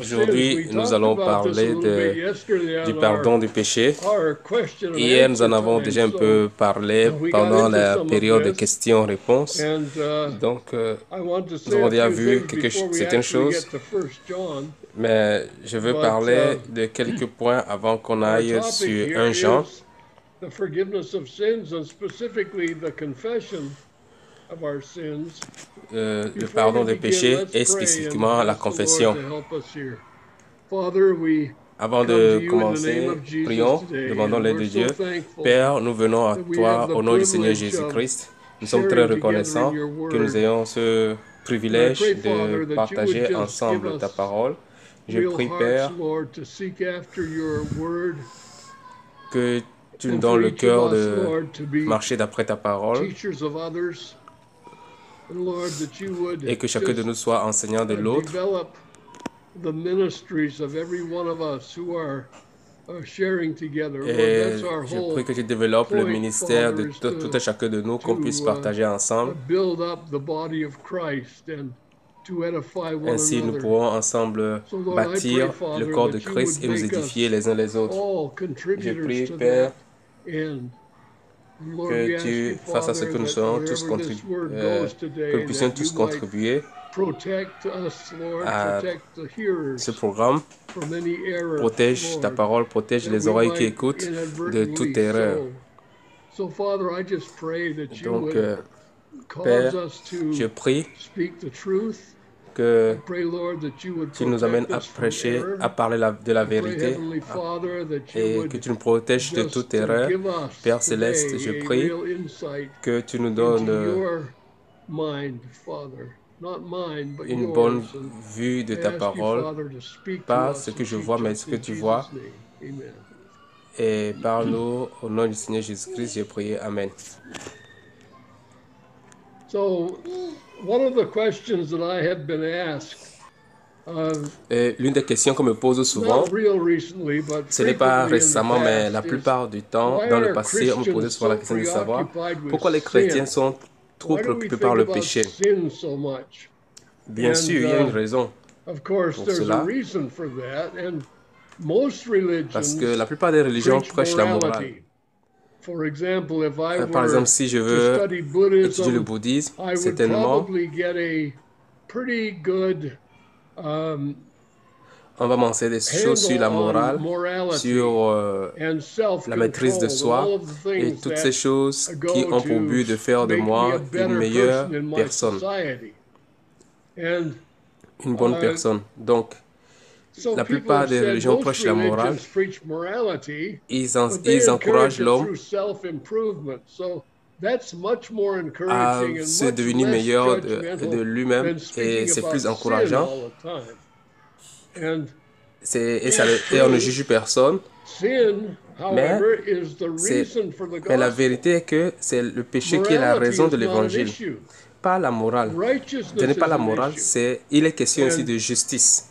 Aujourd'hui, nous allons parler du pardon du péché. Hier, nous en avons déjà un peu parlé pendant la période de questions-réponses. Donc, nous avons déjà vu certaines choses, mais je veux parler de quelques points avant qu'on aille sur 1 Jean. Le pardon des péchés et spécifiquement la confession. Avant de commencer, prions, demandons l'aide de Dieu. Père, nous venons à toi au nom du Seigneur Jésus-Christ. Nous sommes très reconnaissants que nous ayons ce privilège de partager ensemble ta parole. Je prie, Père, que tu nous donnes le cœur de marcher d'après ta parole et que chacun de nous soit enseignant de l'autre. Et je prie que tu développes le ministère de tout un chacun de nous, qu'on puisse partager ensemble. Ainsi, nous pourrons ensemble bâtir le corps de Christ et nous édifier les uns les autres. Je prie, Père, que tu fasses à ce que nous soyons tous que nous puissions tous contribuer à ce programme. Protège ta parole, protège les oreilles qui écoutent de toute erreur. Donc, Père, je prie que tu nous amènes à prêcher, à parler de la vérité et que tu nous protèges de toute erreur. Père Céleste, je prie que tu nous donnes une bonne vue de ta parole, pas ce que je vois, mais ce que tu vois. Et parle-nous au nom du Seigneur Jésus-Christ, j'ai prié. Amen. L'une des questions qu'on me pose souvent, ce n'est pas récemment, mais la plupart du temps, dans le passé, on me posait souvent la question de savoir pourquoi les chrétiens sont trop préoccupés par le péché. Bien sûr, il y a une raison pour cela, parce que la plupart des religions prêchent la morale. Par exemple, si je veux étudier le bouddhisme, certainement, on va mentionner des choses sur la morale, sur la maîtrise de soi et toutes ces choses qui ont pour but de faire de moi une meilleure personne, une bonne personne. Donc, la plupart des religions prêchent la morale. Ils encouragent l'homme à se devenir meilleur de lui-même et c'est plus encourageant. Et on ne juge personne. Mais la vérité est que c'est le péché qui est la raison de l'évangile, pas la morale. Ce n'est pas la morale, il est question aussi de justice.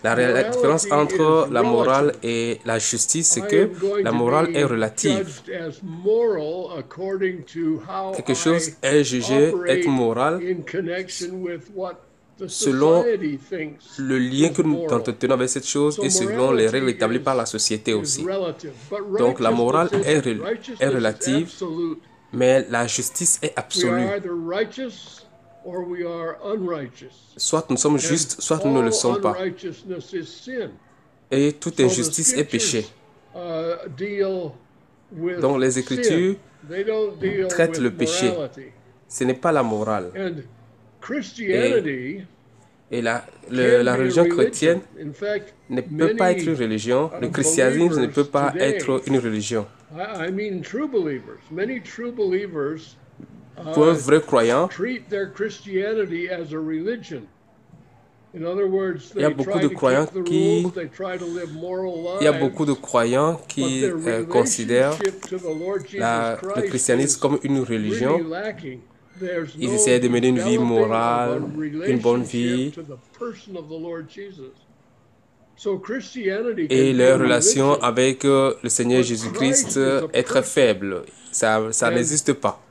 La différence entre la morale et la justice, c'est que la morale est relative. Quelque chose est jugé être moral selon le lien que nous entretenons avec cette chose et selon les règles établies par la société aussi. Donc la morale est relative, mais la justice est absolue. Soit nous sommes justes, soit nous ne le sommes pas. Et toute injustice est péché. Donc les Écritures traitent le péché. Ce n'est pas la morale. Et la religion chrétienne ne peut pas être une religion. Le christianisme ne peut pas être une religion. Pour un vrai croyant, il y a beaucoup de croyants qui considèrent le christianisme comme une religion. Ils essaient de mener une vie morale, une bonne vie. Et leur relation avec le Seigneur Jésus-Christ est très faible. Ça n'existe pas.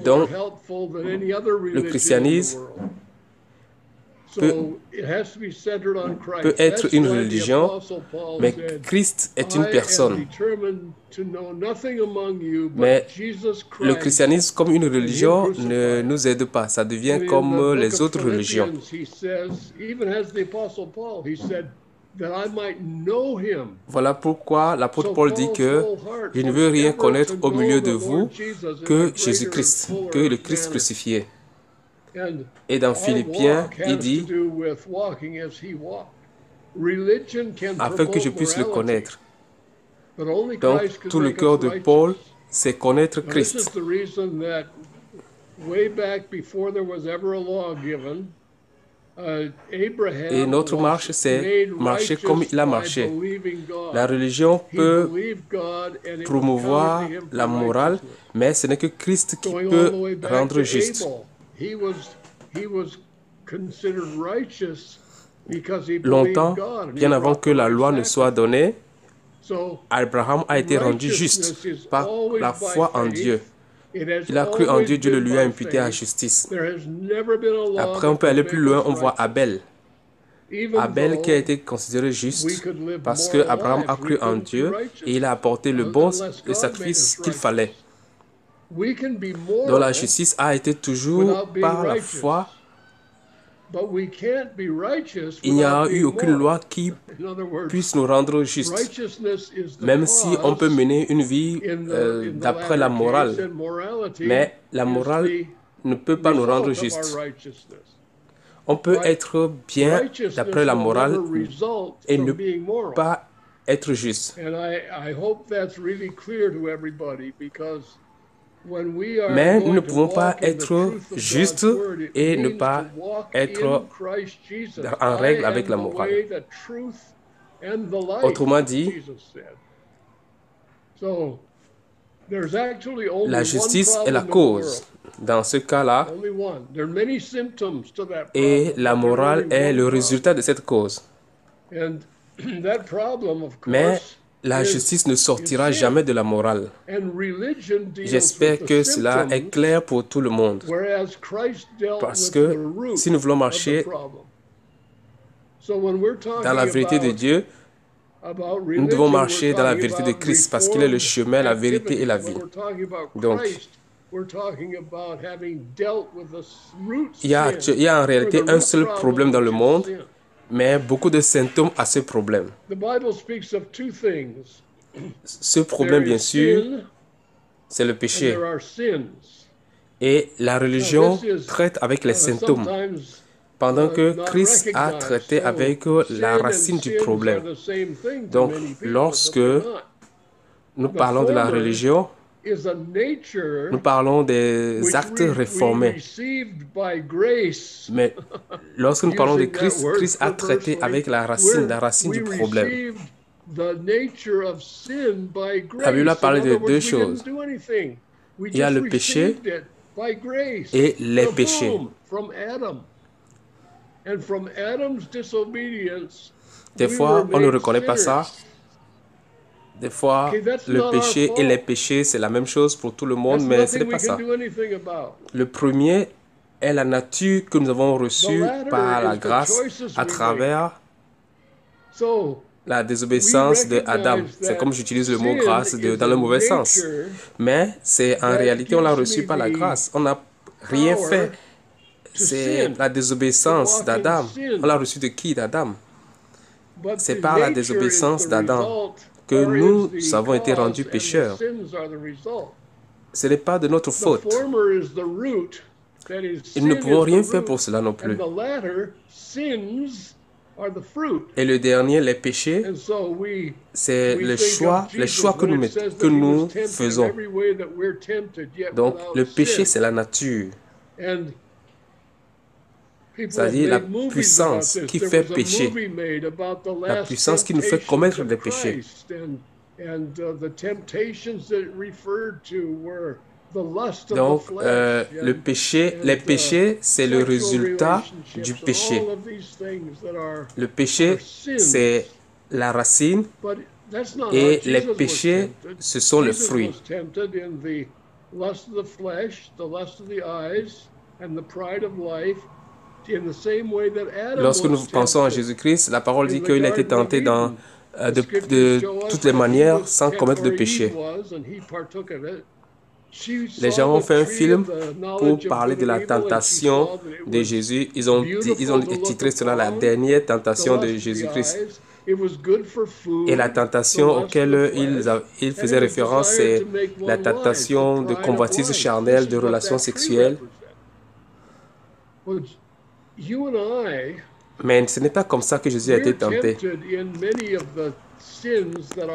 Donc, le christianisme peut être une religion, mais Christ est une personne. Mais le christianisme comme une religion ne nous aide pas. Ça devient comme les autres religions. Voilà pourquoi l'apôtre Paul dit que je ne veux rien connaître au milieu de vous que Jésus-Christ, que le Christ crucifié. Et dans Philippiens, il dit, afin que je puisse le connaître. Donc, tout le cœur de Paul, c'est connaître Christ. Et notre marche, c'est marcher comme il a marché. La religion peut promouvoir la morale, mais ce n'est que Christ qui peut rendre juste. Longtemps, bien avant que la loi ne soit donnée, Abraham a été rendu juste par la foi en Dieu. Il a cru en Dieu, Dieu le lui a imputé à justice. Après, on peut aller plus loin, on voit Abel. Abel qui a été considéré juste parce que Abraham a cru en Dieu et il a apporté le sacrifice qu'il fallait. Donc la justice a été toujours par la foi. Il n'y a eu aucune loi qui puisse nous rendre justes, même si on peut mener une vie d'après la morale. Mais la morale ne peut pas nous rendre justes. On peut être bien d'après la morale et ne pas être juste. Mais nous ne pouvons pas être justes et ne pas être en règle avec la morale. Autrement dit, la justice est la cause dans ce cas-là et la morale est le résultat de cette cause. Mais la justice ne sortira jamais de la morale. J'espère que cela est clair pour tout le monde. Parce que si nous voulons marcher dans la vérité de Dieu, nous devons marcher dans la vérité de Christ parce qu'il est le chemin, la vérité et la vie. Donc, il y a en réalité un seul problème dans le monde, mais beaucoup de symptômes à ce problème. Ce problème, bien sûr, c'est le péché. Et la religion traite avec les symptômes, pendant que Christ a traité avec la racine du problème. Donc, lorsque nous parlons de la religion, nous parlons des actes réformés. Mais lorsque nous parlons de Christ, Christ a traité avec la racine du problème. La Bible a parlé de deux choses. Il y a le péché et les péchés. Des fois, on ne reconnaît pas ça. Des fois, le péché et les péchés, c'est la même chose pour tout le monde, mais ce n'est pas ça. Le premier est la nature que nous avons reçue par la grâce à travers la désobéissance de Adam. C'est comme j'utilise le mot grâce dans le mauvais sens. Mais c'est en réalité, on l'a reçu par la grâce. On n'a rien fait. C'est la désobéissance d'Adam. On l'a reçu de qui? D'Adam. C'est par la désobéissance d'Adam que nous avons été rendus pécheurs. Ce n'est pas de notre faute. Et nous ne pouvons rien faire pour cela non plus. Et le dernier, les péchés, c'est les choix que nous faisons. Donc, le péché, c'est la nature. C'est-à-dire la puissance qui fait pécher, la puissance qui nous fait commettre des péchés. Donc, les péchés, c'est le résultat du péché. Le péché, c'est la racine et les péchés, ce sont le fruit. Lorsque nous pensons à Jésus-Christ, la parole dit qu'il a été tenté de toutes les manières sans commettre de péché. Les gens ont fait un film pour parler de la tentation de Jésus. Ils ont titré cela la dernière tentation de Jésus-Christ. Et la tentation auquel il faisait référence, c'est la tentation de convoitise charnelle, de relations sexuelles. Mais ce n'est pas comme ça que Jésus a été tenté.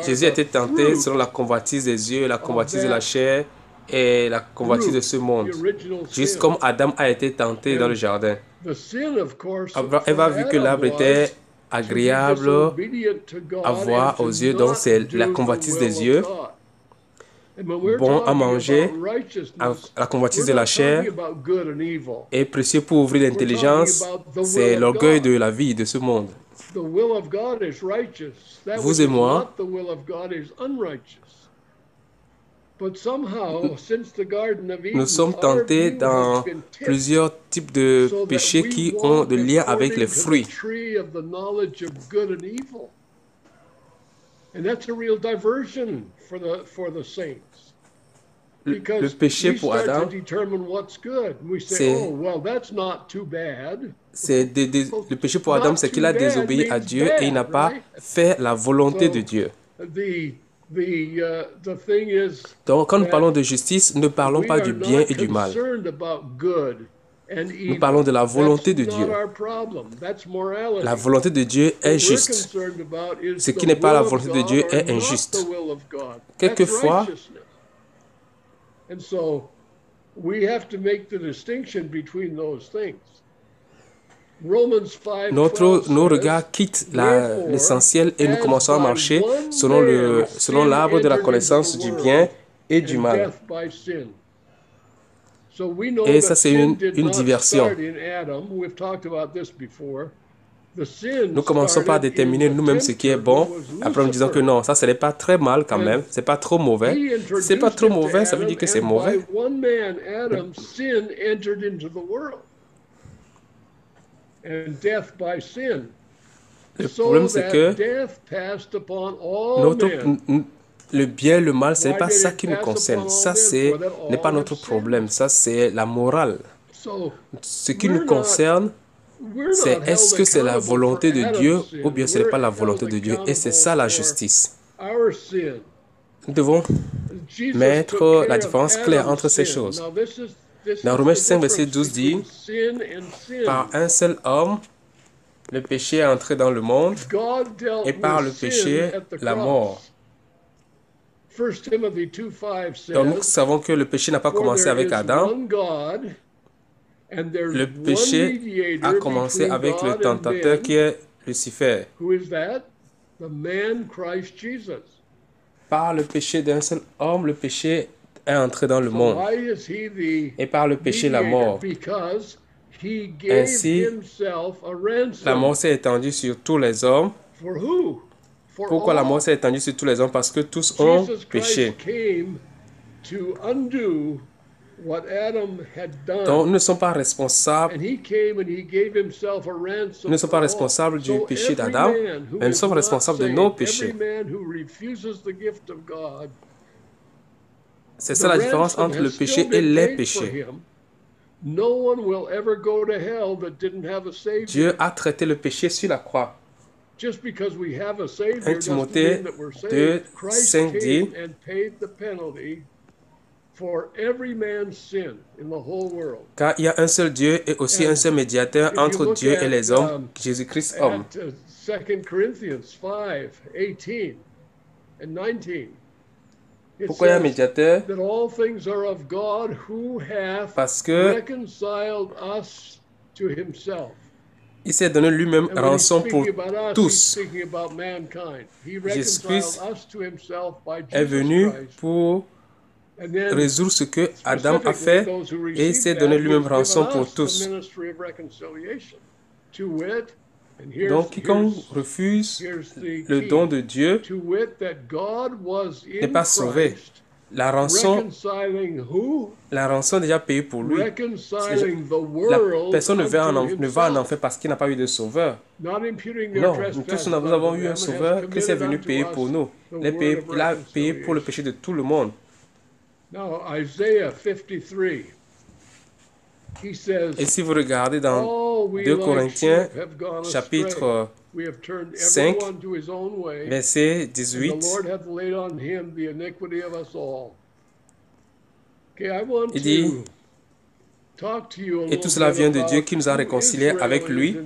Jésus a été tenté selon la convoitise des yeux, la convoitise de la chair et la convoitise de ce monde. Juste comme Adam a été tenté dans le jardin. Ève a vu que l'arbre était agréable à voir aux yeux, donc c'est la convoitise des yeux, bon à manger, la convoitise de la chair, et précieux pour ouvrir l'intelligence, c'est l'orgueil de la vie de ce monde. Vous et moi, nous sommes tentés dans plusieurs types de péchés qui ont de lien avec les fruits. Le péché pour Adam, le péché pour Adam, c'est qu'il a désobéi à Dieu et il n'a pas fait la volonté de Dieu. Donc, quand nous parlons de justice, nous ne parlons pas du bien et du mal. Nous parlons de la volonté de Dieu. La volonté de Dieu est juste. Ce qui n'est pas la volonté de Dieu est injuste. Quelquefois, nos regards quittent l'essentiel et nous commençons à marcher selon l'arbre de la connaissance du bien et du mal. Et ça, c'est une diversion. Nous commençons par déterminer nous-mêmes ce qui est bon. Après, nous disons que non, ça, ce n'est pas très mal quand même. C'est pas trop mauvais. Si c'est pas trop mauvais, ça veut dire que c'est mauvais. Le problème, c'est que le bien et le mal, ce n'est pas ça qui nous concerne. Ça, n'est pas notre problème. Ça, c'est la morale. Ce qui nous concerne, c'est est-ce que c'est la volonté de Dieu ou bien ce n'est pas la volonté de Dieu. Et c'est ça la justice. Nous devons mettre la différence claire entre ces choses. Dans Romains 5, verset 12 dit, « Par un seul homme, le péché est entré dans le monde, et par le péché, la mort. » Donc nous savons que le péché n'a pas commencé avec Adam. Le péché a commencé avec le tentateur qui est Lucifer. Par le péché d'un seul homme, le péché est entré dans le monde. Et par le péché, la mort. Ainsi, la mort s'est étendue sur tous les hommes. Pourquoi la mort s'est étendue sur tous les hommes? Parce que tous ont péché. Donc, nous ne sommes pas responsables. Nous ne sommes pas responsables du péché d'Adam, mais nous sommes responsables de nos péchés. C'est ça la différence entre le péché et les péchés. Dieu a traité le péché sur la croix. 1 Timothée 2, 5 dit, car il y a un seul Dieu et aussi un seul médiateur entre Dieu et les hommes, Jésus-Christ homme. Pourquoi il y a un médiateur? Parce que il s'est donné lui-même rançon pour tous. Jésus-Christ est venu pour résoudre ce que Adam a fait et s'est donné lui-même rançon pour tous. Donc, quiconque refuse le don de Dieu n'est pas sauvé. La rançon déjà payée pour lui. La personne ne va en enfer parce qu'il n'a pas eu de sauveur. Non, nous tous nous avons eu un sauveur qui s'est venu payer pour nous. Il a payé pour le péché de tout le monde. Et si vous regardez dans 2 Corinthiens, chapitre 5, verset 18, il dit, et tout cela vient de Dieu qui nous a réconciliés avec lui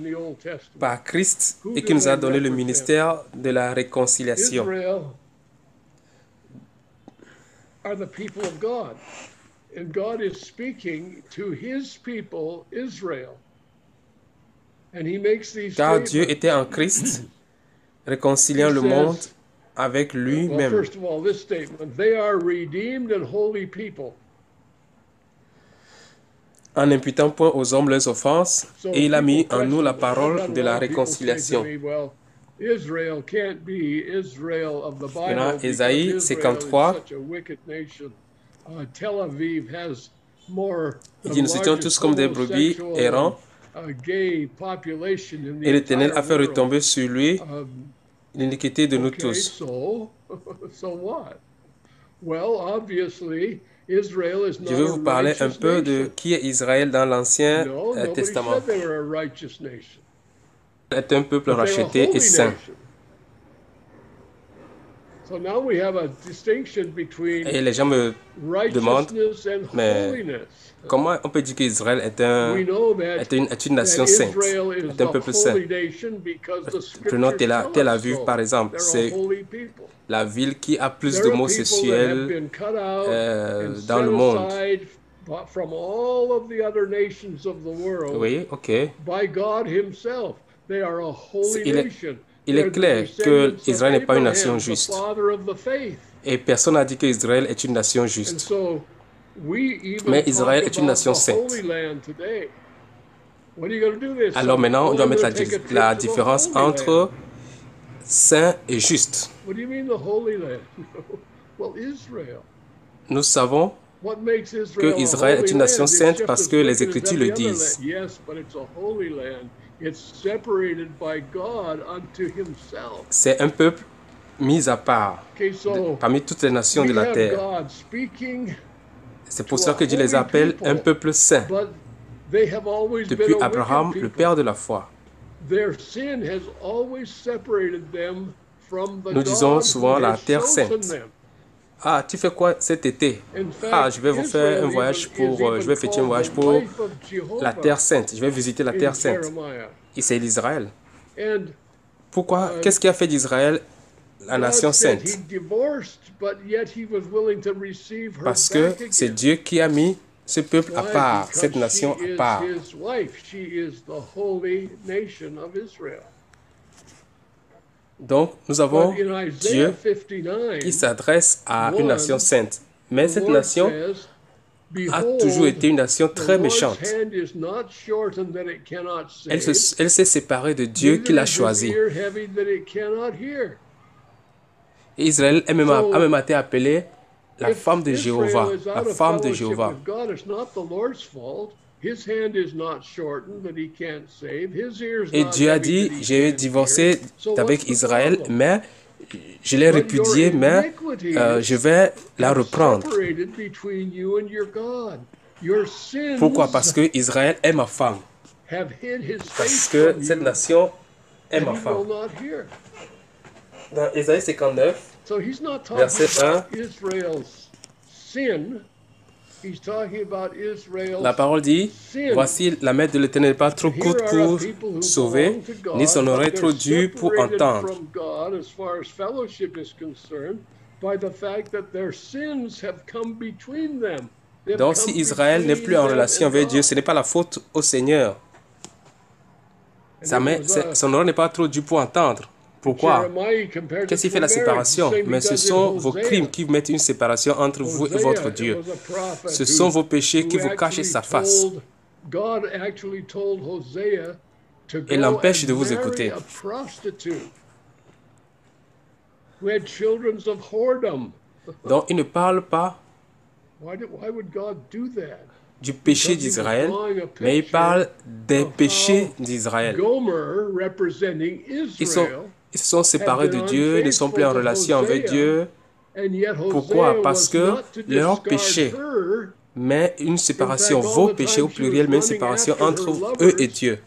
par Christ et qui nous a donné le ministère de la réconciliation. And God is speaking to his people, Israel. And he makes these Car Dieu était en Christ, réconciliant le monde avec lui-même. First of all, this statement, they are redeemed and holy people. En n'imputant point aux hommes leurs offenses, et il a mis en nous la parole de la réconciliation. Maintenant, Ésaïe 53, il dit, nous étions tous comme des brebis errants, et l'Éternel a fait retomber sur lui l'iniquité de nous tous. Je vais vous parler un peu de qui est Israël dans l'Ancien Testament. C'est un peuple racheté et saint. Et les gens me demandent, mais comment on peut dire qu'Israël est une nation sainte, est un peuple saint? Prenons Tel Aviv par exemple, c'est la ville qui a plus d'homosexuels dans le monde. Oui, ok. Il est clair que Israël n'est pas une nation juste. Et personne n'a dit qu'Israël est une nation juste. Mais Israël est une nation sainte. Alors maintenant, on doit mettre la différence entre saint et juste. Nous savons que Israël est une nation sainte parce que les Écritures le disent. C'est un peuple mis à part parmi toutes les nations de la terre. C'est pour ça que Dieu les appelle un peuple saint. Depuis Abraham, le père de la foi. Nous disons souvent la terre sainte. Ah, tu fais quoi cet été? Ah, je vais faire un voyage je vais effectuer un voyage pour la terre sainte. Je vais visiter la terre sainte. Et c'est l'Israël. Pourquoi? Qu'est-ce qui a fait d'Israël la nation sainte? Parce que c'est Dieu qui a mis ce peuple à part, cette nation à part. Donc, nous avons Dieu qui s'adresse à une nation sainte. Mais cette nation a toujours été une nation très méchante. Elle s'est séparée de Dieu qui l'a choisie. Israël a même été appelée la femme de Jéhovah. La femme de Jéhovah. Et Dieu a dit, j'ai divorcé avec Israël, mais je l'ai répudiée, mais je vais la reprendre. Pourquoi? Parce que Israël est ma femme. Parce que cette nation est ma femme. Dans Ésaïe 59, verset 1, la parole dit, voici la main de l'Éternel n'est pas trop courte pour sauver, ni son oreille trop dure pour entendre. Donc si Israël n'est plus en relation avec Dieu, ce n'est pas la faute au Seigneur. Son oreille n'est pas trop dure pour entendre. Pourquoi? Qu'est-ce qui fait la séparation? Mais ce sont vos crimes qui mettent une séparation entre vous et votre Dieu. Ce sont vos péchés qui vous cachent sa face et l'empêchent de vous écouter. Donc, il ne parle pas du péché d'Israël, mais il parle des péchés d'Israël. Ils se sont séparés de Dieu, ne sont plus en relation avec Dieu. Pourquoi? Parce que leur péché met une séparation, vos péchés au pluriel, met une séparation entre eux et Dieu.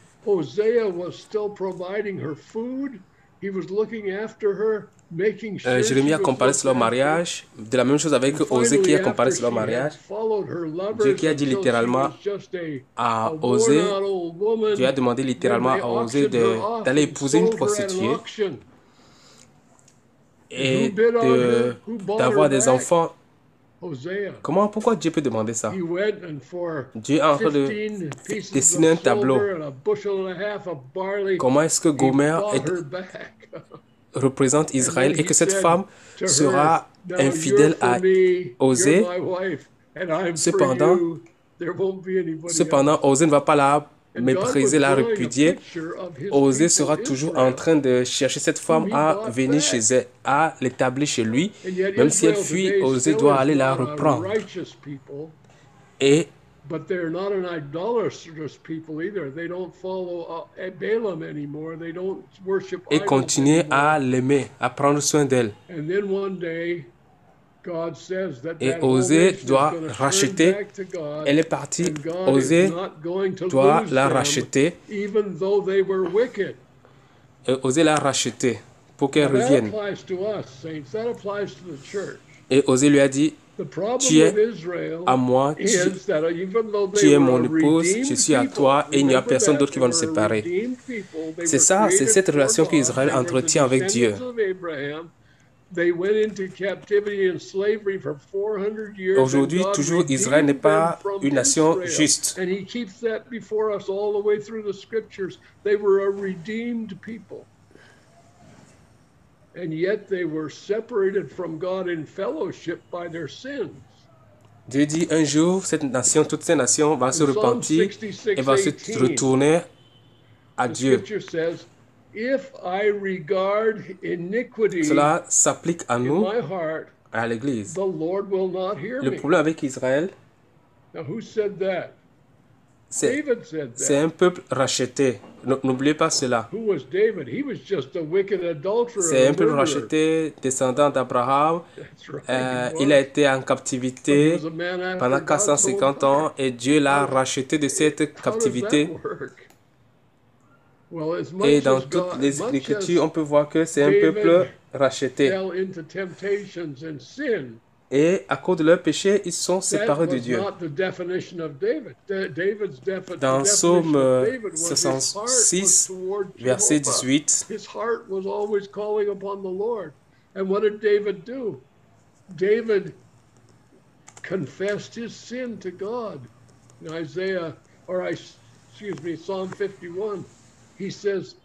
Jérémie a comparé sur leur mariage, de la même chose avec Osée qui a comparé sur leur mariage. Dieu qui a dit littéralement à Osée, Dieu a demandé littéralement à Osée d'aller épouser une prostituée et d'avoir des enfants. Pourquoi Dieu peut demander ça? Dieu est en train de dessiner un tableau. Comment est-ce que Gomer représente Israël et que cette femme sera infidèle à Osée. Cependant, Osée ne va pas la mépriser, la répudier. Osée sera toujours en train de chercher cette femme à venir chez elle, à l'établir chez lui. Même si elle fuit, Osée doit aller la reprendre. Et But they're not an idolatrous people either. They don't follow Balaam anymore. They don't worship idols continuer anymore. à l'aimer, à prendre soin d'elle. And then one day, God says that Et Osée doit racheter. Elle est partie. Osée doit la racheter. Even though they were wicked. Et Osée la racheter pour qu'elle revienne. That applies to us, saints. That applies to the church. Et Osée lui a dit, tu es à moi, tu es mon épouse, je suis à toi et il n'y a personne d'autre qui va nous séparer. C'est ça, c'est cette relation qu'Israël entretient avec Dieu. Aujourd'hui, toujours, Israël n'est pas une nation juste. And yet they were separated from God in fellowship by their sins. Dieu dit un jour, cette nation, toutes ces nations vont se repentir et vont se retourner à Dieu. Cela s'applique à nous, à l'Église. Le problème avec Israël, c'est un peuple racheté. N'oubliez pas cela. C'est un peuple racheté, descendant d'Abraham. Il a été en captivité pendant 450 ans et Dieu l'a racheté de cette captivité. Et dans toutes les Écritures, on peut voir que c'est un peuple racheté. Et à cause de leur péché, ils sont séparés de Dieu. Dans Psaume 66, verset 18, David confessed his sin to God. In Psalm 51, he says,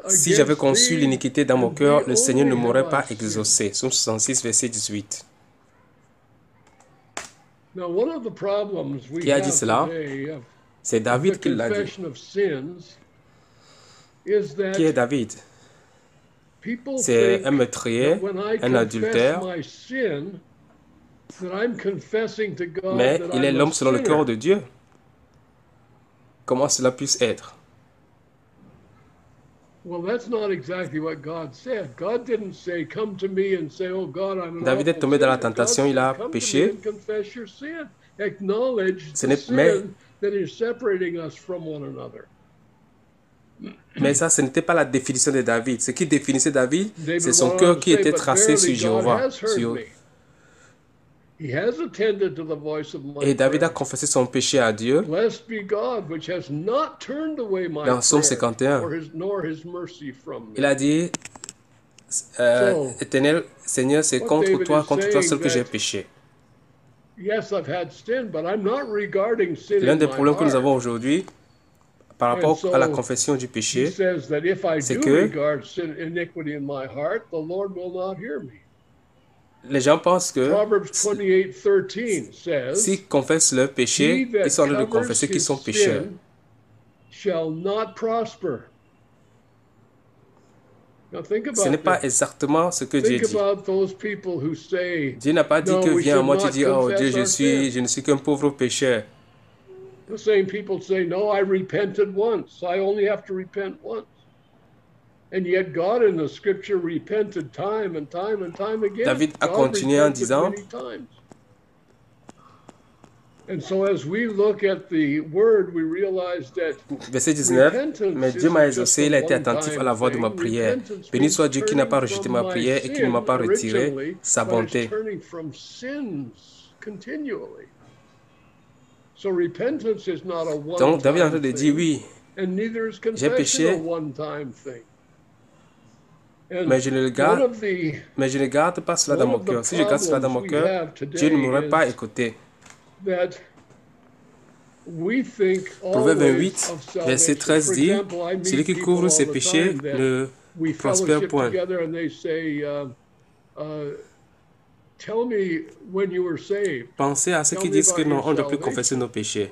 si j'avais conçu l'iniquité dans mon cœur, le Seigneur ne m'aurait pas exaucé. Psaume 66, verset 18. Qui a dit cela? C'est David qui l'a dit. Qui est David? C'est un meurtrier, un adultère, mais il est l'homme selon le cœur de Dieu. Comment cela puisse être? David est tombé dans la tentation, il a péché. Mais ça, ce n'était pas la définition de David. Ce qui définissait David, c'est son cœur qui était tracé sur Jéhovah. Et David a confessé son péché à Dieu. Dans Psaume 51, il a dit, Éternel, Seigneur, c'est contre toi seul que j'ai péché. L'un des problèmes que nous avons aujourd'hui, par rapport à la confession du péché, c'est que les gens pensent que s'ils confessent leur péché, ils sont en train de confesser qu'ils sont pécheurs. Ce n'est pas exactement ce que Dieu dit. Dieu n'a pas dit que viens à moi, tu dis, oh Dieu, je ne suis qu'un pauvre pécheur. The same people say, no, I repented once. I only have to repent once. And yet God in the scripture repented time and time and time again. David a continué en disant, and so as we look at the word, we realize that verset 19, mais Dieu m'a exaucé, il a été attentif à la voix de ma prière. Béni soit Dieu qui n'a pas rejeté ma prière et qui ne m'a pas retiré sa bonté. Donc David est en train de dire, oui, j'ai péché, mais je ne garde pas cela dans mon cœur. Si je garde cela dans mon cœur, Dieu ne m'aurait pas écouté. Proverbe 28, verset 13 dit, celui qui couvre ses péchés ne prospère point. Pensez à ceux qui disent que non, on ne doit plus confesser nos péchés.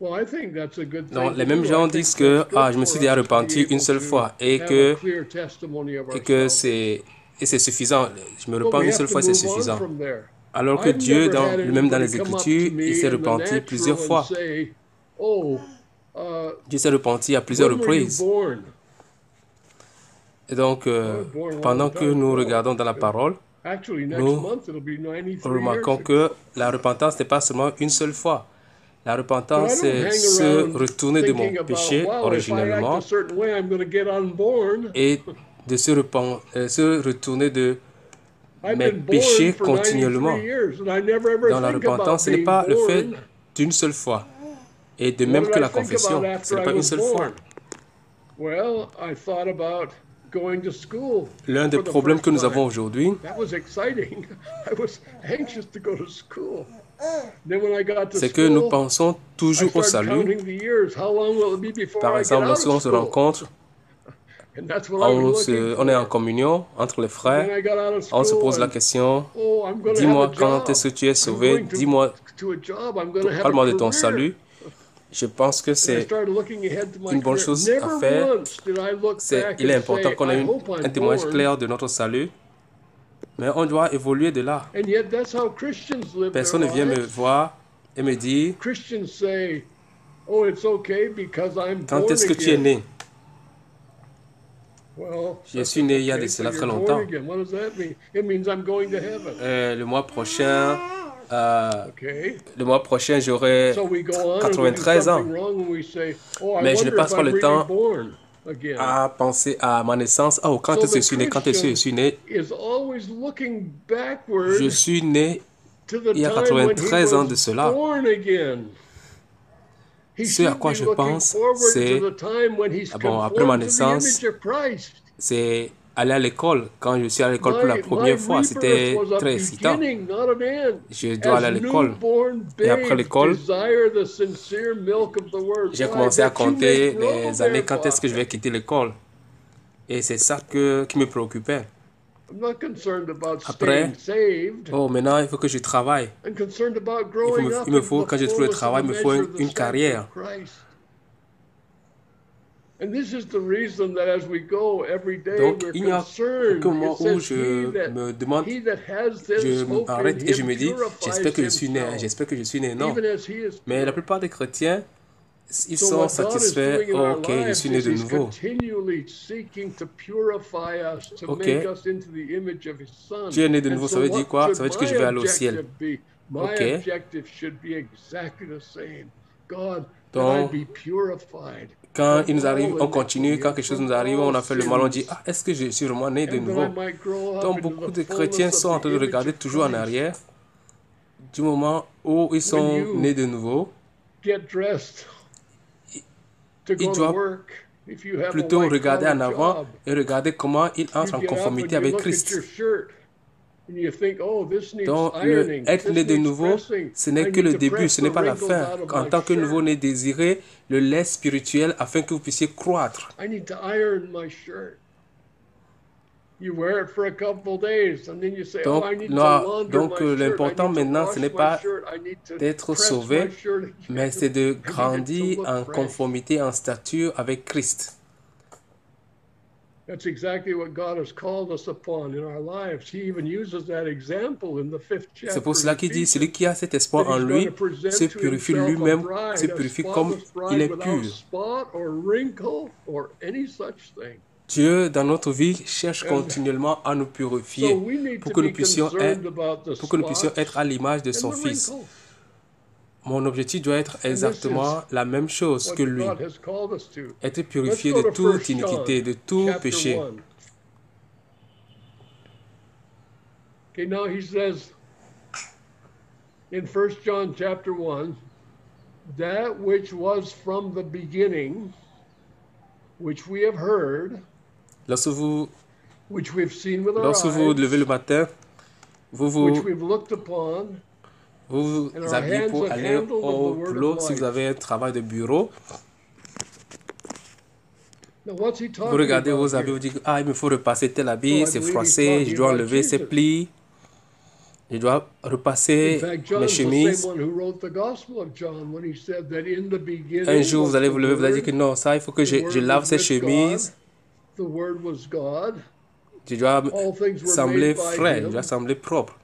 Donc, les mêmes gens disent que je me suis déjà repenti une seule fois et que c'est suffisant. Je me repens une seule fois, c'est suffisant. Alors que Dieu, lui-même dans les Écritures, il s'est repenti plusieurs fois. Dieu s'est repenti à plusieurs reprises. Et donc, pendant que nous regardons dans la parole, nous remarquons que la repentance n'est pas seulement une seule fois. La repentance, c'est se retourner de mon péché originellement et de se retourner de mes péchés continuellement. Dans la repentance, ce n'est pas le fait d'une seule fois. Et de même que la confession, ce n'est pas une seule fois. L'un des problèmes que nous avons aujourd'hui, c'est que nous pensons toujours au salut. Par exemple, lorsqu'on se rencontre, on est en communion entre les frères, on se pose la question, dis-moi quand est-ce que tu es sauvé, dis-moi, parle-moi de ton salut. Je pense que c'est une bonne chose à faire. Il est important qu'on ait un témoignage clair de notre salut. Mais on doit évoluer de là. Personne ne vient me voir et me dire, quand est-ce que tu es né? Je suis né il y a de cela très longtemps. Le mois prochain, j'aurai 93 ans. Mais je ne passe pas le temps à penser à ma naissance. Oh, quand est-ce que je suis né? Quand est-ce que je suis né? Je suis né il y a 93 ans de cela. Ce à quoi je pense, c'est, après ma naissance, c'est aller à l'école. Quand je suis à l'école pour la première fois, c'était très excitant. Je dois aller à l'école. Et après l'école, j'ai commencé à compter les années quand est-ce que je vais quitter l'école. Et c'est ça qui me préoccupait. Après, maintenant, il faut que je travaille. Il me faut, quand je trouve le travail, il me faut une carrière. Donc, il n'y a aucun moment où je me demande, je m'arrête et je me dis, j'espère que je suis né, j'espère que je suis né. Non. Mais la plupart des chrétiens, ils sont satisfaits, ok, je suis né de nouveau. Ok, tu es né de nouveau, ça veut dire quoi? Ça veut dire que je vais aller au ciel. Ok. Donc, quand il nous arrive, on continue, quand quelque chose nous arrive, on a fait le mal, on dit, est-ce que je suis vraiment né de nouveau? Donc, beaucoup de chrétiens sont en train de regarder toujours en arrière, du moment où ils sont nés de nouveau. Ils doivent plutôt regarder en avant et regarder comment ils entrent en conformité avec Christ. Donc, être né de nouveau, ce n'est que le début, ce n'est pas la fin. En tant que nouveau-né désiré, le lait spirituel afin que vous puissiez croître. Donc, l'important maintenant, ce n'est pas d'être sauvé, mais c'est de grandir en conformité, en stature avec Christ. That's exactly what God has called us upon in our lives. He even uses that example in the 5th chapter. C'est pour cela qu'il dit, celui qui a cet espoir en lui se purifie lui-même, se purifie comme il est pur. Dieu, dans notre vie, cherche continuellement à nous purifier pour que nous puissions être à l'image de son Fils. Mon objectif doit être exactement la même chose que lui. Être purifié de toute iniquité, de tout péché. Okay, now he says in 1 John chapter 1, that which was from the beginning, which we have heard, lorsque vous vous levez le matin, which we've looked upon, vous habillez pour aller au boulot, si vous avez un travail de bureau. Vous regardez vos habits, vous dites, ah, il me faut repasser tel habit, c'est froissé, je dois enlever ces plis, je dois repasser mes chemises. Un jour, vous allez vous lever, vous allez dire que non, ça, il faut que je lave ces chemises. Je dois sembler frais, je dois sembler propre.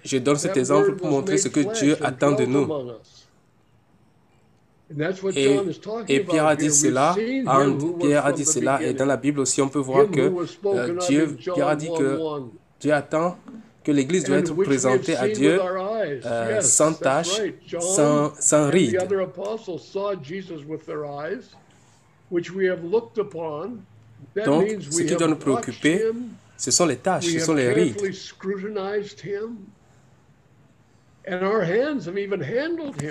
Je donne cet exemple pour montrer ce que Dieu attend de nous. Et Pierre a dit cela, Pierre a dit cela, et dans la Bible aussi, on peut voir que Pierre a dit que Dieu attend que l'Église doit être présentée à Dieu sans tache, sans ride. Donc, ce qui doit nous préoccuper, ce sont les taches, ce sont les rides.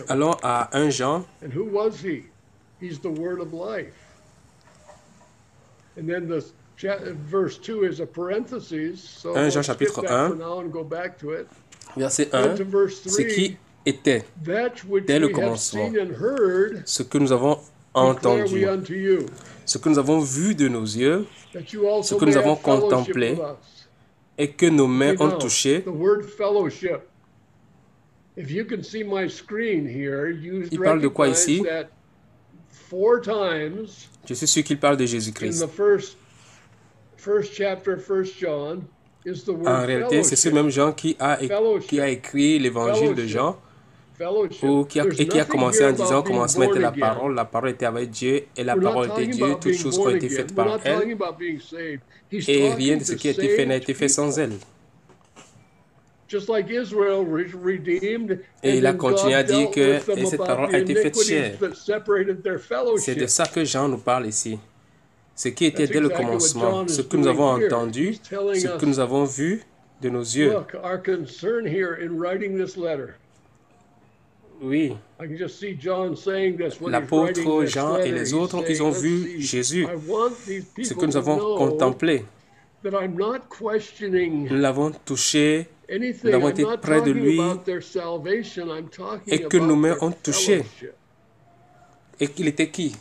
Allons à 1 Jean. Verse 2 is a parenthesis, so 1 Jean chapitre 1, verset 1, ce qui était dès le commencement, ce que nous avons entendu, ce que nous avons vu de nos yeux, ce que nous avons contemplé et que nos mains ont touché. Il parle de quoi ici? Je suis sûr qu'il parle de Jésus-Christ. En réalité, c'est ce même Jean qui a écrit l'évangile de Jean et qui a commencé en disant, au commencement était la parole était avec Dieu et la parole était Dieu, toutes choses ont été faites par elle et rien de ce qui a été fait n'a été fait sans elle. Et il a continué à dire que cette parole a été faite chair. C'est de ça que Jean nous parle ici. Ce qui était dès le commencement, ce que nous avons entendu, ce que nous avons vu de nos yeux. Oui, l'apôtre Jean et les autres, ils ont vu Jésus, ce que nous avons contemplé. Nous l'avons touché, nous avons été près de lui et que nos mains ont touché. Et qu'il était qui?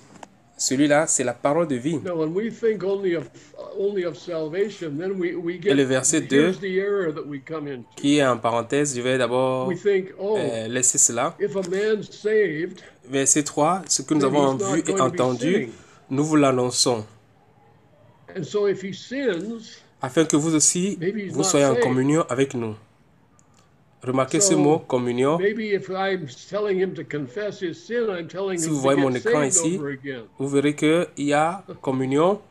Celui-là, c'est la parole de vie. Et le verset 2, qui est en parenthèse, je vais d'abord laisser cela. Verset 3, ce que nous avons vu et entendu, nous vous l'annonçons. Afin que vous aussi, vous soyez en communion avec nous. Remarquez ce mot, communion. Si vous voyez mon écran ici, vous verrez qu'il y a communion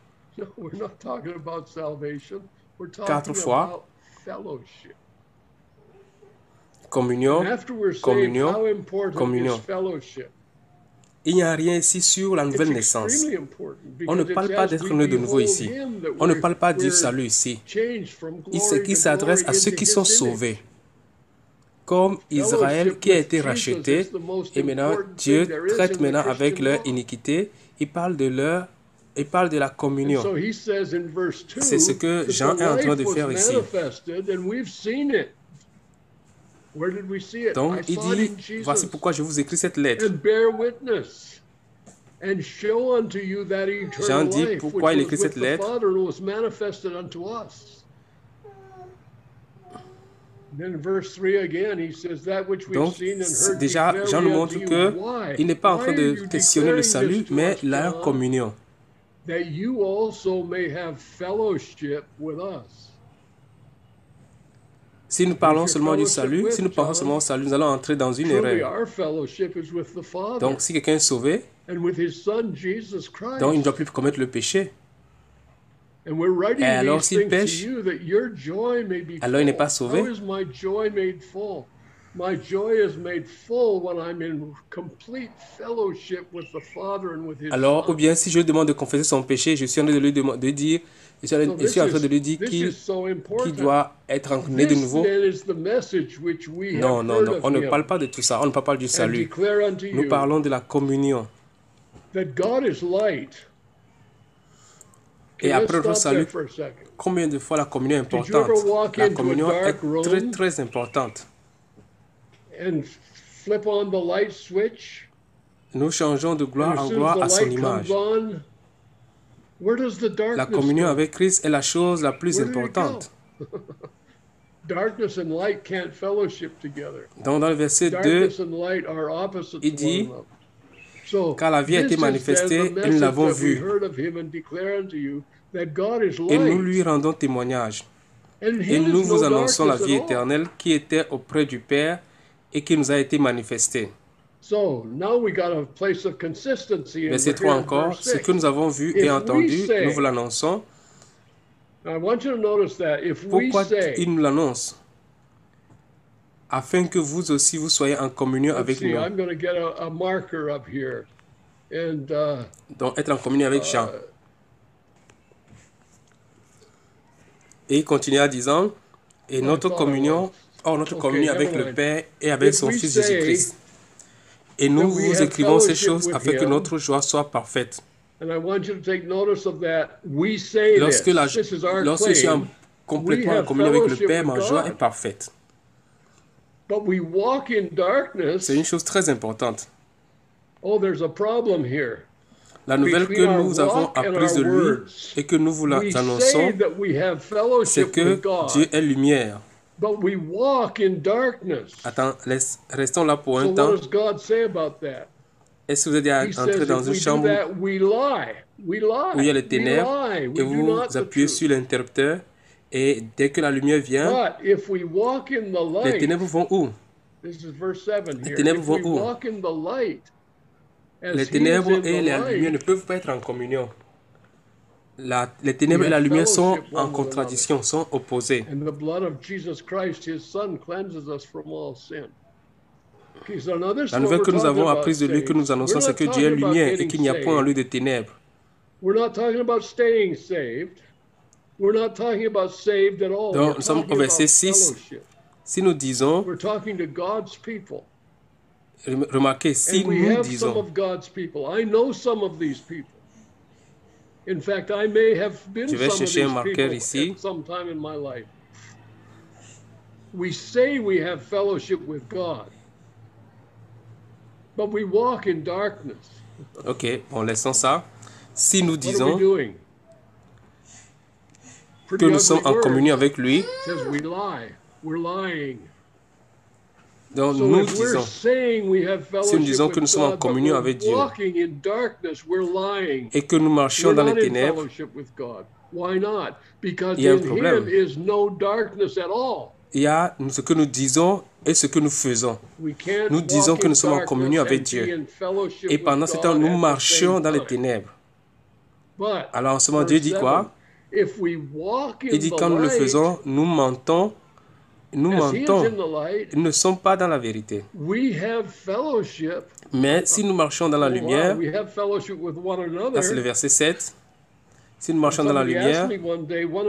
4 fois. Communion, communion, communion. Il n'y a rien ici sur la nouvelle naissance. On ne parle pas d'être né de nouveau ici. On ne parle pas du salut ici. Il s'adresse à ceux qui sont sauvés. Comme Israël qui a été racheté, et maintenant Dieu traite maintenant avec leur iniquité, il parle de leur il parle de la communion. So he says in verse 2, C'est ce que Jean est en train de faire ici. Donc, il dit, voici pourquoi je vous écris cette lettre. Jean dit pourquoi il écrit cette lettre. Donc, déjà, Jean nous montre qu'il n'est pas en train de questionner le salut, mais la communion. That you also may have fellowship with us. Si nous parlons seulement du salut, si nous pensons seulement au salut, nous allons entrer dans une erreur. Donc, si quelqu'un est sauvé, donc il ne doit plus commettre le péché. Et alors, s'il pêche, alors il n'est pas sauvé. My joy is made full when I'm in complete fellowship with the Father and with His Son. Alors, ou bien si je lui demande de confesser son péché, je suis en train de lui dire, je suis en train de lui dire qu'il doit être né de nouveau. Non, non, non, on ne parle pas de tout ça, on ne parle pas du salut. Nous parlons de la communion. Et après notre salut, combien de fois la communion est importante? La communion est très, très importante. And flip on the light switch. Nous changeons de gloire en gloire à son image. La communion avec Christ est la chose la plus importante. Donc dans le verset 2, il dit, car la vie a été manifestée et nous l'avons vue. Et nous lui rendons témoignage. Et nous vous annonçons la vie éternelle qui était auprès du Père et qui nous a été manifesté. Verset 3 encore, ce que nous avons vu et entendu, nous vous l'annonçons. Pourquoi il nous l'annonce? Afin que vous aussi vous soyez en communion avec nous. Donc être en communion avec Jean. Et il continue en disant, et notre communion avec le Père et avec son Fils Jésus-Christ. Et nous vous écrivons ces choses afin que notre joie soit parfaite. Lorsque je suis complètement en communion avec le Père, ma joie est parfaite. C'est une chose très importante. La nouvelle que nous avons apprise de lui et que nous vous annonçons, c'est que Dieu est lumière. But we walk in darkness. Attends, restons là pour un temps. What does God say about that? Est-ce que vous êtes entré dans une chambre où il y a les ténèbres et vous appuyez sur l'interrupteur et dès que la lumière vient, les ténèbres vont où? Les ténèbres vont où? Les ténèbres et la lumière ne peuvent pas être en communion. Les ténèbres et la lumière sont en contradiction, sont opposées. La nouvelle que nous avons apprise de lui, que nous annonçons, c'est que Dieu est lumière et qu'il n'y a point en lui de ténèbres. Donc, nous sommes au verset 6. Si nous disons, remarquez, si nous disons, je vais chercher un marqueur ici. We say we have fellowship with God, but we walk in darkness. Ok, bon, laissons ça. Si nous disons que nous sommes en communion avec lui, donc nous disons, si nous disons que nous sommes en communion avec Dieu et que nous marchions dans les ténèbres, il y a un problème. Il y a ce que nous disons et ce que nous faisons. Nous disons que nous sommes en communion avec Dieu. Et pendant ce temps, nous marchions dans les ténèbres. Alors en ce moment, Dieu dit quoi? Il dit quand nous le faisons, nous mentons. Nous mentons. Nous ne sommes pas dans la vérité. Mais si nous marchons dans la lumière, là c'est le verset 7, si nous marchons dans la lumière,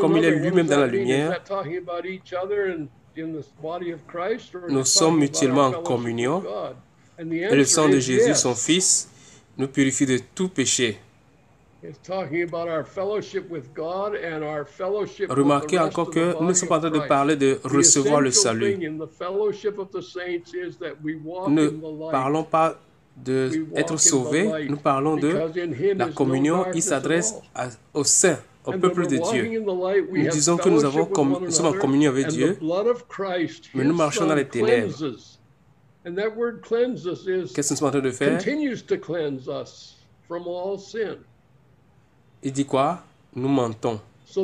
comme il est lui-même dans la lumière, nous sommes mutuellement en communion et le sang de Jésus, son Fils, nous purifie de tout péché. Remarquez encore que nous sommes en train de parler de recevoir le salut. Nous ne parlons pas d'être sauvés, nous parlons de la communion. Il s'adresse aux saints, au peuple de Dieu. Nous disons que nous sommes en communion avec Dieu, mais nous marchons dans les ténèbres. Qu'est-ce que nous sommes en train de faire? Il dit quoi? Nous mentons. Si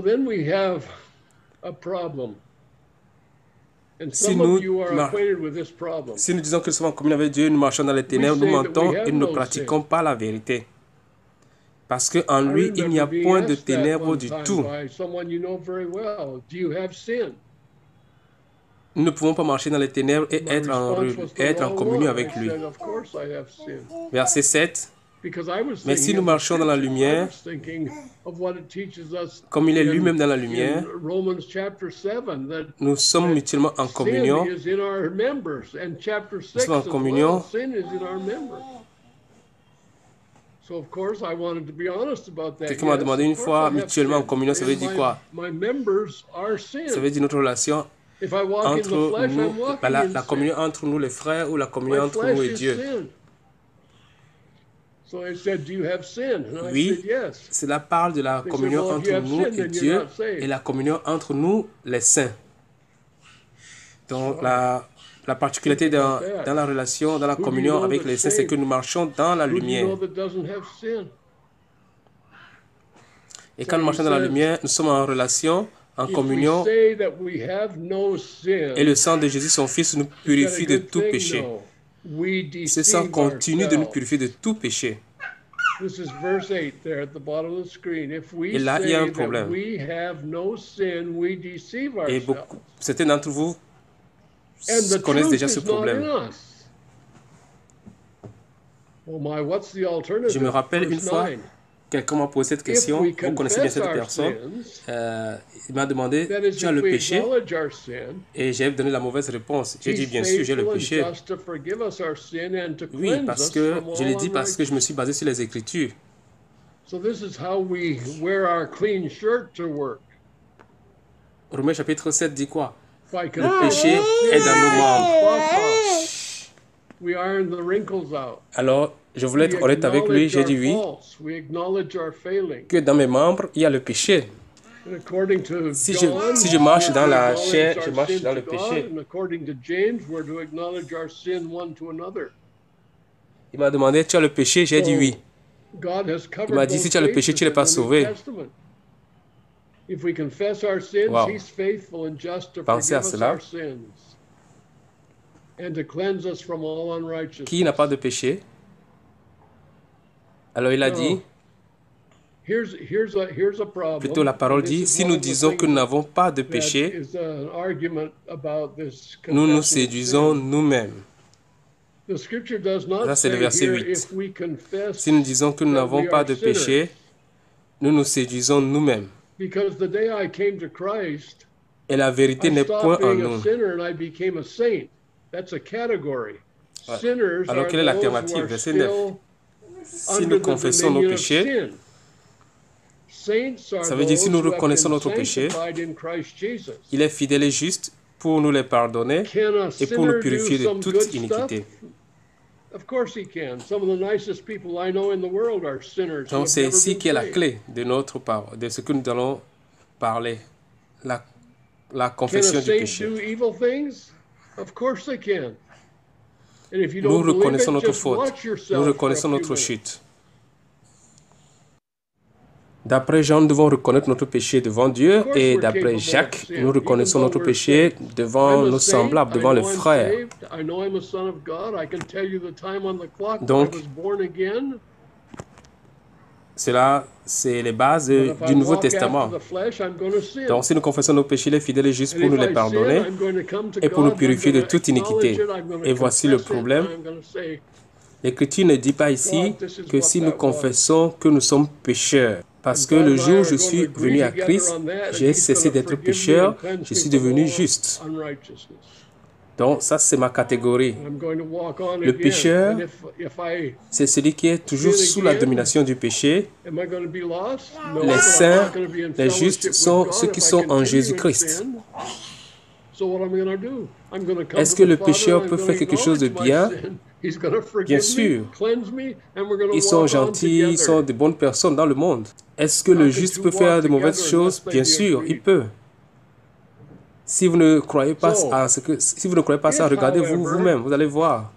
nous disons que nous sommes en communion avec Dieu, nous marchons dans les ténèbres, nous mentons et nous ne pratiquons pas la vérité. Parce qu'en lui, il n'y a point de ténèbres du tout. Nous ne pouvons pas marcher dans les ténèbres et être en communion avec lui. Verset 7. Mais si nous marchons dans la lumière, comme il est lui-même dans la lumière, nous sommes mutuellement en communion. Nous sommes en communion. Quelqu'un m'a demandé une fois, mutuellement en communion, ça veut dire quoi? Ça veut dire notre relation entre nous, la communion entre nous les frères ou la communion entre nous et Dieu. Oui, cela parle de la communion entre nous et Dieu et la communion entre nous les saints. Donc la particularité dans la relation, dans la communion avec les saints, c'est que nous marchons dans la lumière. Et quand nous marchons dans la lumière, nous sommes en relation, en communion. Et le sang de Jésus, son Fils, nous purifie de tout péché. Ce sang continue de nous purifier de tout péché. Et là, il y a un problème. Et certains d'entre vous connaissent déjà ce problème. Je me rappelle une fois, quelqu'un m'a posé cette question, vous connaissez bien cette personne, il m'a demandé, tu as le péché? Et j'ai donné la mauvaise réponse. J'ai dit, bien sûr, j'ai le péché. Oui, parce que, je l'ai dit parce que je me suis basé sur les Écritures. Romains chapitre 7 dit quoi? Le péché est dans nos membres. Alors, je voulais être honnête avec lui, j'ai dit oui, que dans mes membres, il y a le péché. Si je marche dans la chair, je marche dans le péché. Il m'a demandé, tu as le péché? J'ai dit oui. Il m'a dit, si tu as le péché, tu n'es pas sauvé. Wow. Pensez à cela. Qui n'a pas de péché? Alors il a dit, plutôt la parole dit, si nous disons que nous n'avons pas de péché, nous nous séduisons nous-mêmes. Ça, c'est le verset 8. Si nous disons que nous n'avons pas de péché, nous nous séduisons nous-mêmes. Et la vérité n'est point en nous. Alors, quelle est l'alternative? Verset 9. Si nous confessons nos péchés, ça veut dire si nous reconnaissons notre péché, il est fidèle et juste pour nous les pardonner et pour nous purifier de toute iniquité. Donc c'est ici qui est la clé de notre parole, de ce que nous allons parler, la confession du péché. Nous reconnaissons notre faute, nous reconnaissons notre chute. D'après Jean, nous devons reconnaître notre péché devant Dieu et d'après Jacques, nous reconnaissons notre péché devant nos semblables, devant les frères. Donc, cela, c'est les bases du Nouveau Testament. Donc, si nous confessons nos péchés, il est fidèle et juste pour nous les pardonner et pour nous purifier de toute iniquité. Et voici le problème. L'Écriture ne dit pas ici que si nous confessons que nous sommes pécheurs, parce que le jour où je suis venu à Christ, j'ai cessé d'être pécheur, je suis devenu juste. Donc ça, c'est ma catégorie. Le pécheur, c'est celui qui est toujours sous la domination du péché. Les saints, les justes sont ceux qui sont en Jésus-Christ. Est-ce que le pécheur peut faire quelque chose de bien? Bien sûr. Ils sont gentils, ils sont de bonnes personnes dans le monde. Est-ce que le juste peut faire de mauvaises choses? Bien sûr, il peut. Si vous ne croyez pas à si vous ne croyez pas ça, regardez-vous vous-même, vous allez voir.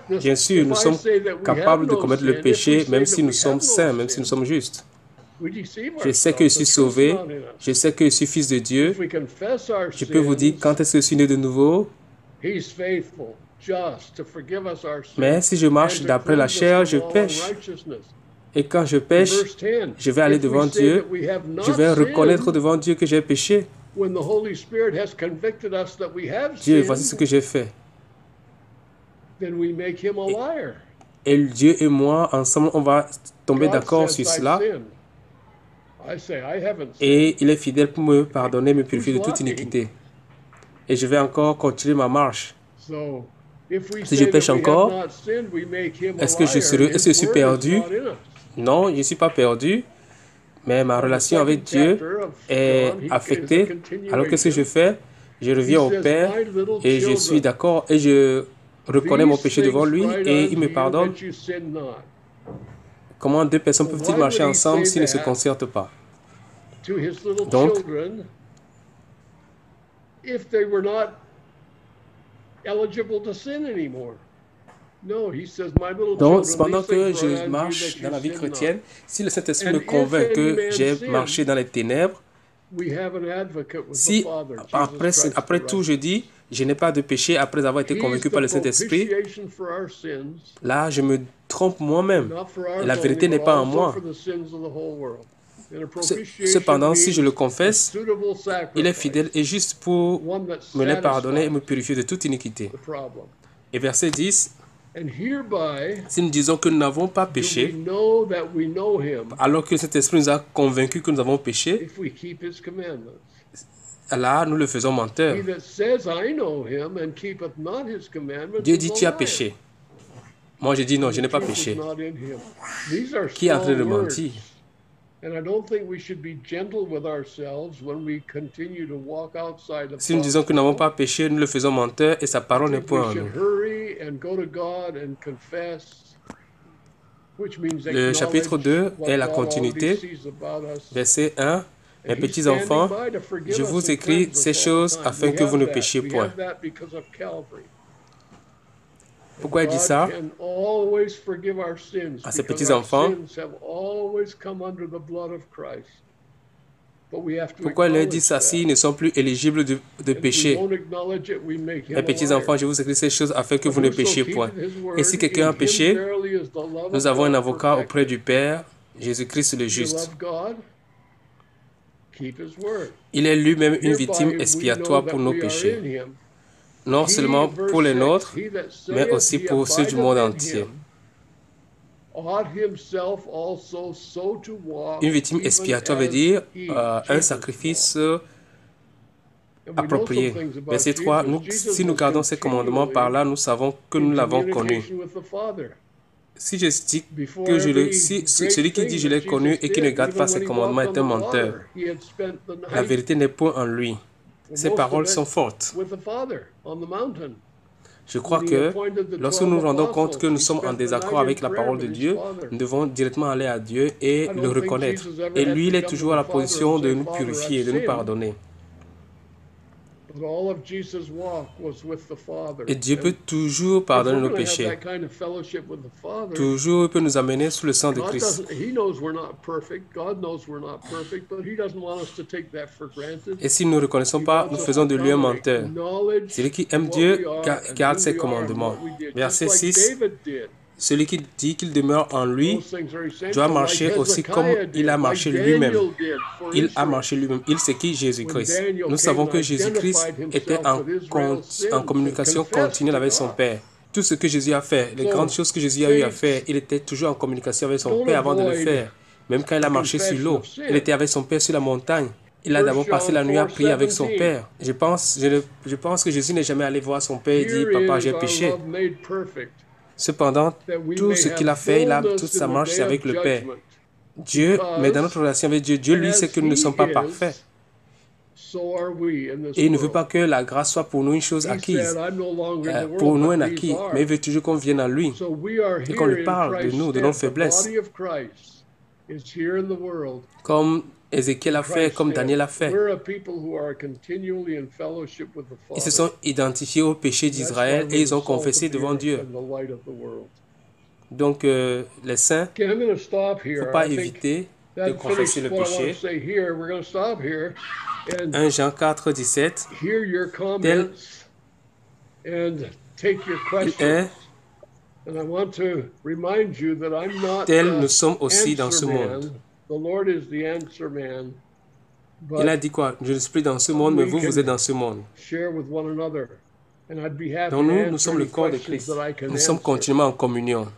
Bien sûr, nous sommes capables de commettre le péché, même si nous sommes saints, même si nous sommes justes. Je sais que je suis sauvé, je sais que je suis fils de Dieu. Je peux vous dire quand est-ce que je suis né de nouveau. Mais si je marche d'après la chair, je pêche. Et quand je pêche, je vais aller devant Dieu, je vais reconnaître devant Dieu que j'ai péché. Dieu, voici ce que j'ai fait. Et Dieu et moi, ensemble, on va tomber d'accord sur cela. Et il est fidèle pour me pardonner, me purifier de toute iniquité. Et je vais encore continuer ma marche. Si je pêche encore, est-ce que je suis perdu? Non, je ne suis pas perdu, mais ma relation avec Dieu est affectée. Alors qu'est-ce que je fais? Je reviens au Père et je suis d'accord et je reconnais mon péché devant lui et il me pardonne. Comment deux personnes peuvent-ils marcher ensemble s'ils ne se concertent pas? Donc, donc, pendant que je marche dans la vie chrétienne, si le Saint-Esprit me convainc que j'ai marché dans les ténèbres, si après tout je dis, je n'ai pas de péché après avoir été convaincu par le Saint-Esprit, là je me trompe moi-même. La vérité n'est pas en moi. Cependant, si je le confesse, il est fidèle et juste pour me les pardonner et me purifier de toute iniquité. Et verset 10, si nous disons que nous n'avons pas péché, alors que cet esprit nous a convaincus que nous avons péché, là, nous le faisons menteur. Dieu dit, tu as péché. Moi, je dis non, je n'ai pas péché. Qui est en train de mentir? Si nous disons que nous n'avons pas péché, nous le faisons menteur et sa parole n'est point en nous. Le chapitre 2 est la continuité. Verset 1. Mes petits enfants, je vous écris ces choses afin que vous ne péchiez point. Pourquoi il dit ça à ses petits-enfants? Pourquoi il leur dit ça s'ils ne sont plus éligibles de péché? Mes petits-enfants, je vous écris ces choses afin que vous ne péchiez point. Et si quelqu'un a péché, nous avons un avocat auprès du Père, Jésus-Christ le juste. Il est lui-même une victime expiatoire pour nos péchés. Non seulement pour les nôtres, mais aussi pour ceux du monde entier. Une victime expiatoire veut dire un sacrifice approprié. Verset 3, si nous gardons ces commandements par là, nous savons que nous l'avons connu. Si je dis que celui qui dit je l'ai connu et qui ne garde pas ses commandements est un menteur, la vérité n'est point en lui. Ses paroles sont fortes. Je crois que lorsque nous nous rendons compte que nous sommes en désaccord avec la parole de Dieu, nous devons directement aller à Dieu et le reconnaître. Et lui, il est toujours à la position de nous purifier, de nous pardonner. Et Dieu peut toujours pardonner nos péchés. Toujours, il peut nous amener sous le sang de Christ. Et si nous ne reconnaissons pas, nous faisons de lui un menteur. Celui qui aime Dieu garde ses commandements. Verset 6. Celui qui dit qu'il demeure en lui doit marcher aussi comme il a marché lui-même. Il a marché lui-même. Il, c'est qui? Jésus-Christ. Nous savons que Jésus-Christ était en communication continuelle avec son Père. Tout ce que Jésus a fait, les grandes choses que Jésus a eu à faire, il était toujours en communication avec son Père avant de le faire. Même quand il a marché sur l'eau, il était avec son Père sur la montagne. Il a 1 d'abord passé John la nuit à prier avec son 4:17. père. Je pense que Jésus n'est jamais allé voir son père et dit, Papa, Herein is j'ai our péché. love made perfect, Cependant, that we tout may ce qu'il have a fait, toute boldness sa in the marche, day c'est of avec le Père. judgment. Dieu, mais dans notre Because relation avec Dieu, Dieu lui sait as que nous ne he sommes pas parfaits. is, so are we in this Et il ne veut pas world. que la grâce soit pour nous une chose He said, acquise, I'm no longer in the pour world, nous but un these acquis, mais il are. veut toujours qu'on vienne à lui So we are et qu'on lui here in parle de Christ's nous, de nos stead. The faiblesses, body of Christ is here in the world. comme Ézéchiel In a fait, Christ's comme stead. Daniel a fait. We're a people who are continually in fellowship with the Ils se Father. sont identifiés au péché That's why d'Israël et we're ils the ont salt of confessé the devant earth Dieu. and the light of the world. Donc, les saints, Okay, I'm going to stop il ne faut here. pas I think éviter de that confesser finishes le what I want péché. to say here. We're going to stop here and 1 Jean 4, 17, hear your tel comments and take your il est, questions. And I want to remind you that I'm not tel nous the sommes aussi dans answer ce monde. man. The Lord is the answer man. Il a But dit quoi? Je ne suis plus dans ce monde, mais we vous, vous êtes can dans ce monde. share with one another. And I'd be happy Donc to nous, nous answer sommes le any corps de questions Christ. that I can Nous sommes answer. continuellement en communion.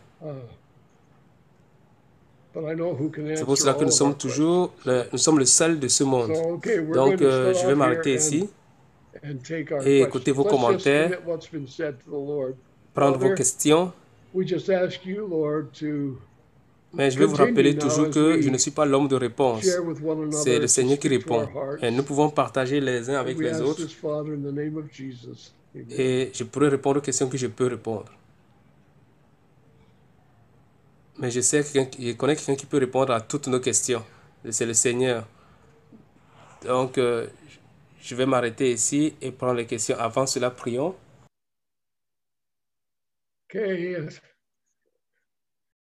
But I know who can C'est pour answer cela que all nous of our sommes toujours, questions. nous sommes le seul de ce monde. So, okay, we're Donc, going to je vais stop m'arrêter here ici and take our et écouter questions. vos Let's just commentaires, commit what's been said to the Lord. prendre vos Father, questions. we just ask you, Lord, to Mais je vais vous continue rappeler now toujours as que je ne we suis pas l'homme de réponse. share with one C'est another le to Seigneur qui speak to our répond. Et nous hearts. pouvons partager les uns And avec we les ask autres. this, Father, in the name of Jesus. Amen. Et je pourrais répondre aux questions que je peux répondre. Mais je connais quelqu'un qui peut répondre à toutes nos questions. C'est le Seigneur. Donc, je vais m'arrêter ici et prendre les questions. Avant cela, prions. Okay.